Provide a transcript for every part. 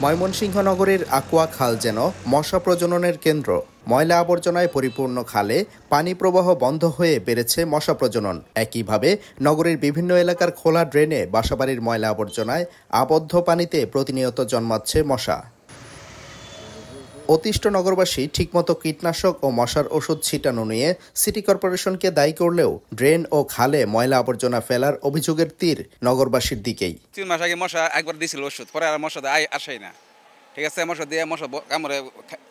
ময়মনসিংহ নগরীর আকুয়া খাল যেন মশা প্রজননের কেন্দ্র। ময়লা আবর্জনায় পরিপূর্ণ খালে পানি প্রবাহ বন্ধ হয়ে বেড়েছে মশা প্রজনন। একইভাবে নগরীর বিভিন্ন এলাকার খোলা ড্রেনে বাসাবাড়ির ময়লা আবর্জনায় আবদ্ধ পানিতে প্রতিনিয়ত জন্মাচ্ছে মশা। অতিষ্ঠ নগরবাসী ঠিকমতো কীটনাশক ও মশার ওষুধ ছিটানো নিয়ে সিটি কর্পোরেশনকে দায়ী করলেও ড্রেন ও খালে ময়লা আবর্জনা ফেলার অভিযোগের তীর নগরবাসীর দিকেই। 3 মাস আগে মশা একবার দিয়েছিল ওষুধ, পরে আর মশা আসেই না। ঠিক আছে, মশা দিয়ে মশা কামড়ে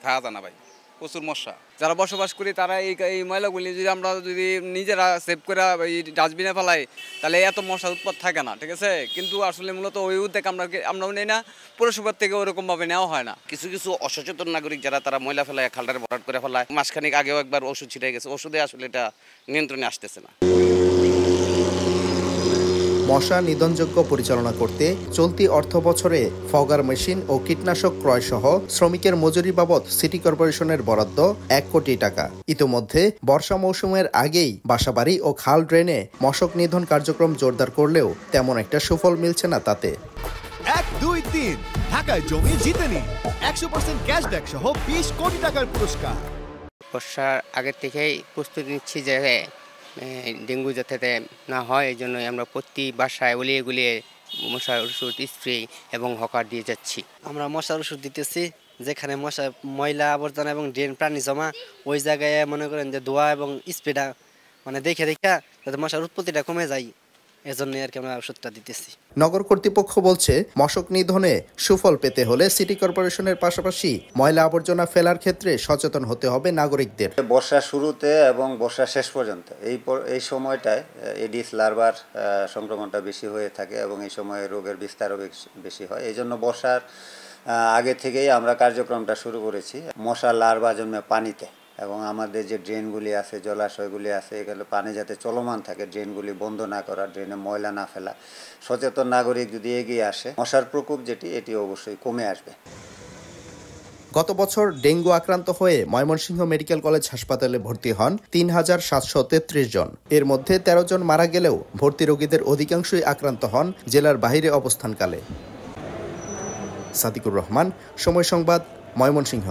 খাওয়া যায় না ভাই, প্রচুর মশা। যারা বসবাস করি তারা এই ময়লাগুলি যদি আমরা নিজেরা সেভ করে ডাস্টবিনে ফেলাই তাহলে এত মশার উৎপাদ থাকে না। ঠিক আছে, কিন্তু আসলে মূলত ওই উদ্যোগ আমরাও নেই না, পৌরসভার থেকে ওরকমভাবে নেওয়া হয় না। কিছু কিছু অসচেতন নাগরিক যারা তারা ময়লা ফেলায় খালটারে ভরাট করে ফেলায়। মাসখানেক আগেও একবার ওষুধ ছিটাই গেছে, ওষুধে আসলে এটা নিয়ন্ত্রণে আসতেছে না। মশা নিধনযোগ্য পরিচালনা করতে চলতি অর্থ বছরে ফগার মেশিন ও কীটনাশক ক্রয় সহ শ্রমিকের মজুরি বাবদ সিটি কর্পোরেশনের বরাদ্দ 1 কোটি টাকা। ইতোমধ্যে বর্ষা মৌসুমের আগেই বাসাবাড়ি ও খাল ড্রেনে মশক নিধন কার্যক্রম জোরদার করলেও তেমন একটা সুফল মিলছে না তাতে। 1, 2, 3 ঢাকায় জমি জিতে নিন 100% ক্যাশব্যাক সহ 20 কোটি টাকার পুরস্কার। বর্ষার আগের থেকেই প্রস্তুতি নিচ্ছি যে ডেঙ্গু যাতে না হয়, এই জন্যই আমরা প্রতি বাসায় গুলিয়ে গুলিয়ে মশার ওষুধ স্প্রে এবং হকার দিয়ে যাচ্ছি। আমরা মশার ওষুধ দিতেছি, যেখানে মশা ময়লা আবর্জনা এবং ড্রেন পানি জমা ওই জায়গায় মনে করেন যে ধোয়া এবং স্প্রেটা দেখে যাতে মশার উৎপত্তিটা কমে যায়, এজন্যই আর কি আমরা ওষুধটা দিতেছি। নগর কর্তৃপক্ষ বলছে মশক নিধনে সুফল পেতে হলে সিটি কর্পোরেশনের পাশাপাশি ময়লা আবর্জনা ফেলার ক্ষেত্রে সচেতন হতে হবে নাগরিকদের। বর্ষার শুরুতে এবং বর্ষার শেষ পর্যন্ত এই সময়টায় এডিস লার্ভার সংক্রমণটা বেশি হয়ে থাকে এবং এই সময়ে রোগের বিস্তারও বেশি হয়। এই জন্য বর্ষার আগে থেকেই আমরা কার্যক্রমটা শুরু করেছি। মশা লার্ভা জন্মে পানিতে, এবং আমাদের যে ড্রেনগুলি আছে, জলাশয়গুলি আছে, এগুলো পানি যাতে চলমান থাকে, ড্রেনগুলি বন্ধ না করা, ড্রেনে ময়লা না ফেলা। সচেতন নাগরিক যদি এগিয়ে আসে, মশার প্রকোপ এটি অবশ্যই কমে আসবে। গত বছর ডেঙ্গু আক্রান্ত হয়ে ময়মনসিংহ মেডিকেল কলেজ হাসপাতালে ভর্তি হন 3733 জন। এর মধ্যে 13 জন মারা গেলেও ভর্তি রোগীদের অধিকাংশই আক্রান্ত হন জেলার বাইরে অবস্থানকালে। সাদিকুর রহমান, সময় সংবাদ, ময়মনসিংহ।